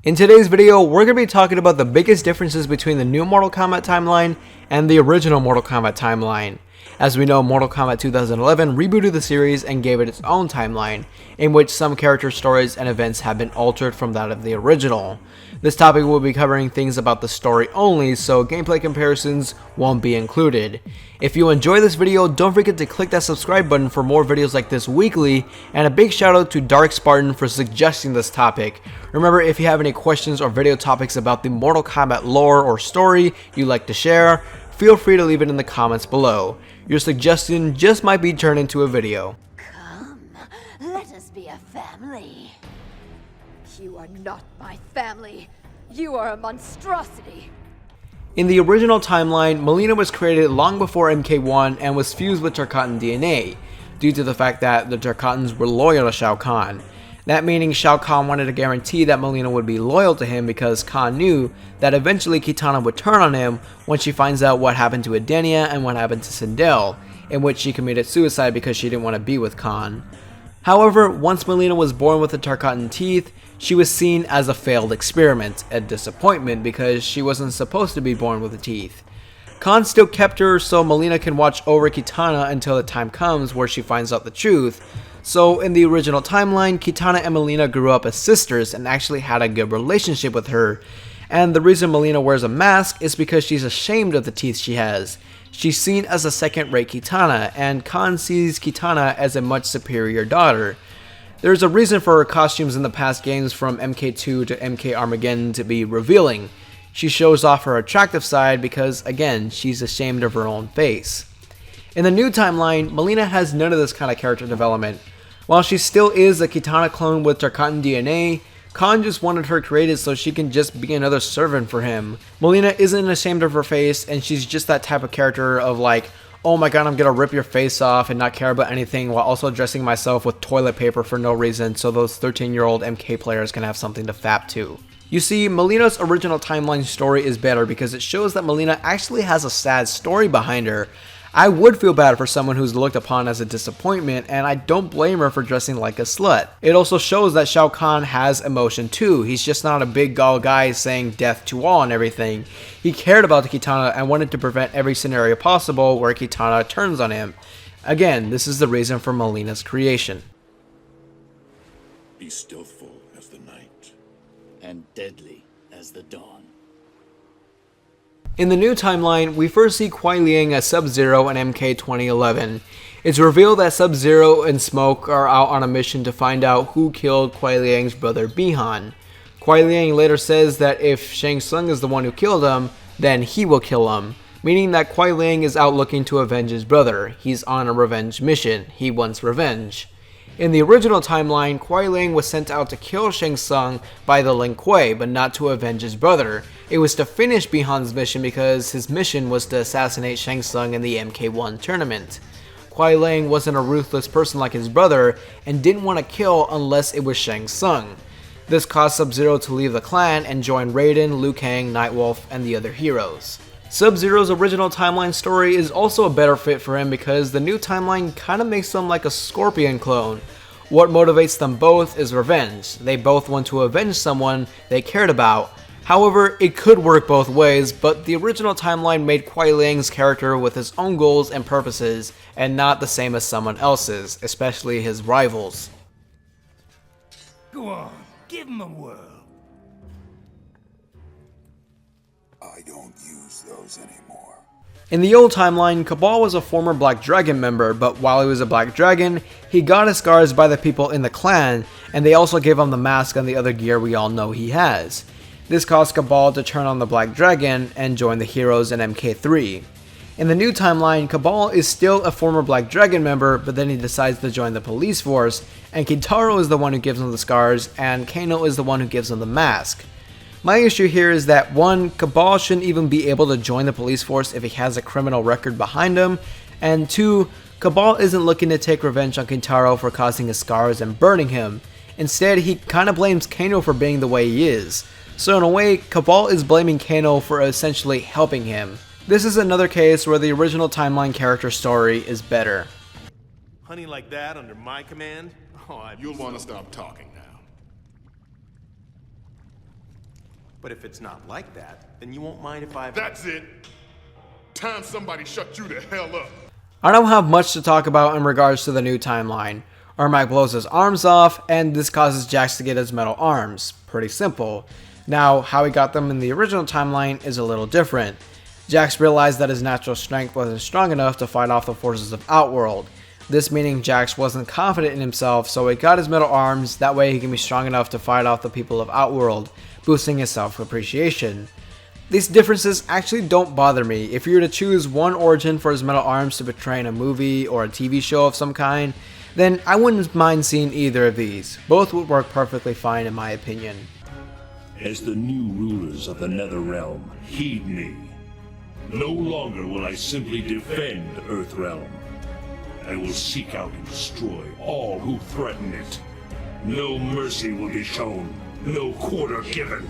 In today's video, we're going to be talking about the biggest differences between the new Mortal Kombat timeline and the original Mortal Kombat timeline. As we know, Mortal Kombat 2011 rebooted the series and gave it its own timeline, in which some character stories and events have been altered from that of the original. This topic will be covering things about the story only, so gameplay comparisons won't be included. If you enjoy this video, don't forget to click that subscribe button for more videos like this weekly, and a big shout out to Dark Spartan for suggesting this topic. Remember, if you have any questions or video topics about the Mortal Kombat lore or story you'd like to share, feel free to leave it in the comments below. Your suggestion just might be turned into a video. Come, let us be a family. You are not my family. You are a monstrosity. In the original timeline, Mileena was created long before MK1 and was fused with Tarkatan DNA, due to the fact that the Tarkatans were loyal to Shao Kahn. That meaning Shao Kahn wanted to guarantee that Mileena would be loyal to him because Kahn knew that eventually Kitana would turn on him when she finds out what happened to Edenia and what happened to Sindel, in which she committed suicide because she didn't want to be with Kahn. However, once Mileena was born with the Tarkatan teeth, she was seen as a failed experiment, a disappointment because she wasn't supposed to be born with the teeth. Kahn still kept her so Mileena can watch over Kitana until the time comes where she finds out the truth. So in the original timeline, Kitana and Mileena grew up as sisters and actually had a good relationship with her. And the reason Mileena wears a mask is because she's ashamed of the teeth she has. She's seen as a second-rate Kitana, and Kahn sees Kitana as a much superior daughter. There's a reason for her costumes in the past games from MK2 to MK Armageddon to be revealing. She shows off her attractive side because, again, she's ashamed of her own face. In the new timeline, Mileena has none of this kind of character development. While she still is a Kitana clone with Tarkatan DNA, Kahn just wanted her created so she can just be another servant for him. Mileena isn't ashamed of her face, and she's just that type of character of like, oh my god, I'm gonna rip your face off and not care about anything while also dressing myself with toilet paper for no reason so those 13-year-old MK players can have something to fap to. You see, Mileena's original timeline story is better because it shows that Mileena actually has a sad story behind her. I would feel bad for someone who's looked upon as a disappointment, and I don't blame her for dressing like a slut. It also shows that Shao Kahn has emotion too. He's just not a big gall guy saying death to all and everything. He cared about the Kitana and wanted to prevent every scenario possible where Kitana turns on him. Again, this is the reason for Mileena's creation. Be stealthful as the night, and deadly as the dawn. In the new timeline, we first see Kuai Liang as Sub-Zero in MK 2011. It's revealed that Sub-Zero and Smoke are out on a mission to find out who killed Kuai Liang's brother Bi-Han. Kuai Liang later says that if Shang Tsung is the one who killed him, then he will kill him, meaning that Kuai Liang is out looking to avenge his brother. He's on a revenge mission. He wants revenge. In the original timeline, Kuai Liang was sent out to kill Shang Tsung by the Lin Kuei, but not to avenge his brother. It was to finish Bi-Han's mission because his mission was to assassinate Shang Tsung in the MK1 tournament. Kuai Liang wasn't a ruthless person like his brother and didn't want to kill unless it was Shang Tsung. This caused Sub-Zero to leave the clan and join Raiden, Liu Kang, Nightwolf, and the other heroes. Sub-Zero's original timeline story is also a better fit for him because the new timeline kinda makes him like a Scorpion clone. What motivates them both is revenge. They both want to avenge someone they cared about. However, it could work both ways, but the original timeline made Kuai Liang's character with his own goals and purposes, and not the same as someone else's, especially his rivals. Go on, give him a whirl. I don't use those anymore. In the old timeline, Kabal was a former Black Dragon member, but while he was a Black Dragon, he got his scars by the people in the clan, and they also gave him the mask and the other gear we all know he has. This caused Kabal to turn on the Black Dragon and join the heroes in MK3. In the new timeline, Kabal is still a former Black Dragon member, but then he decides to join the police force, and Kintaro is the one who gives him the scars, and Kano is the one who gives him the mask. My issue here is that 1, Kabal shouldn't even be able to join the police force if he has a criminal record behind him, and 2, Kabal isn't looking to take revenge on Kintaro for causing his scars and burning him. Instead, he kinda blames Kano for being the way he is. So in a way, Kabal is blaming Kano for essentially helping him. This is another case where the original timeline character story is better. Honey like that under my command? Oh, You'll want to stop talking now. But if it's not like that, then you won't mind if I... That's it. Time somebody shut you the hell up. I don't have much to talk about in regards to the new timeline. Ermac blows his arms off, and this causes Jax to get his metal arms. Pretty simple. Now, how he got them in the original timeline is a little different. Jax realized that his natural strength wasn't strong enough to fight off the forces of Outworld. This meaning Jax wasn't confident in himself, so he got his metal arms, that way he can be strong enough to fight off the people of Outworld, boosting his self-appreciation. These differences actually don't bother me. If you were to choose one origin for his metal arms to portray in a movie or a TV show of some kind, then I wouldn't mind seeing either of these. Both would work perfectly fine in my opinion. As the new rulers of the Netherrealm, heed me. No longer will I simply defend Earthrealm. I will seek out and destroy all who threaten it. No mercy will be shown, no quarter given.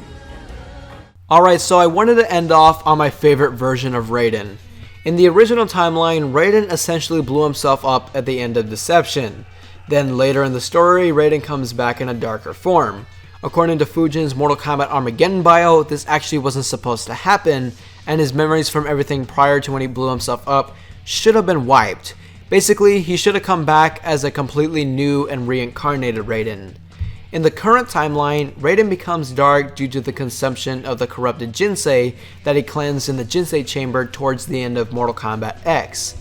Alright, so I wanted to end off on my favorite version of Raiden. In the original timeline, Raiden essentially blew himself up at the end of Deception. Then later in the story, Raiden comes back in a darker form. According to Fujin's Mortal Kombat Armageddon bio, this actually wasn't supposed to happen, and his memories from everything prior to when he blew himself up should have been wiped. Basically, he should have come back as a completely new and reincarnated Raiden. In the current timeline, Raiden becomes dark due to the consumption of the corrupted Jinsei that he cleansed in the Jinsei chamber towards the end of Mortal Kombat X.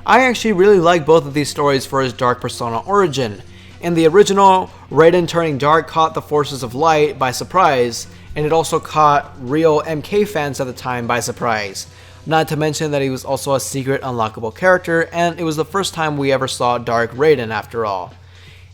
I actually really like both of these stories for his dark persona origin. In the original, Raiden turning dark caught the forces of light by surprise, and it also caught real MK fans at the time by surprise. Not to mention that he was also a secret unlockable character, and it was the first time we ever saw Dark Raiden after all.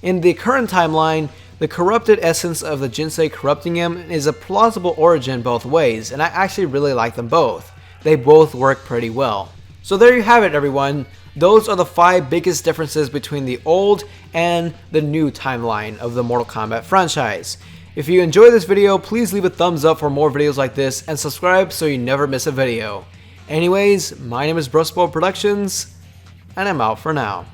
In the current timeline, the corrupted essence of the Jinsei corrupting him is a plausible origin both ways, and I actually really like them both. They both work pretty well. So there you have it everyone. Those are the 5 biggest differences between the old and the new timeline of the Mortal Kombat franchise. If you enjoyed this video, please leave a thumbs up for more videos like this and subscribe so you never miss a video. Anyways, my name is Bruspo Productions, and I'm out for now.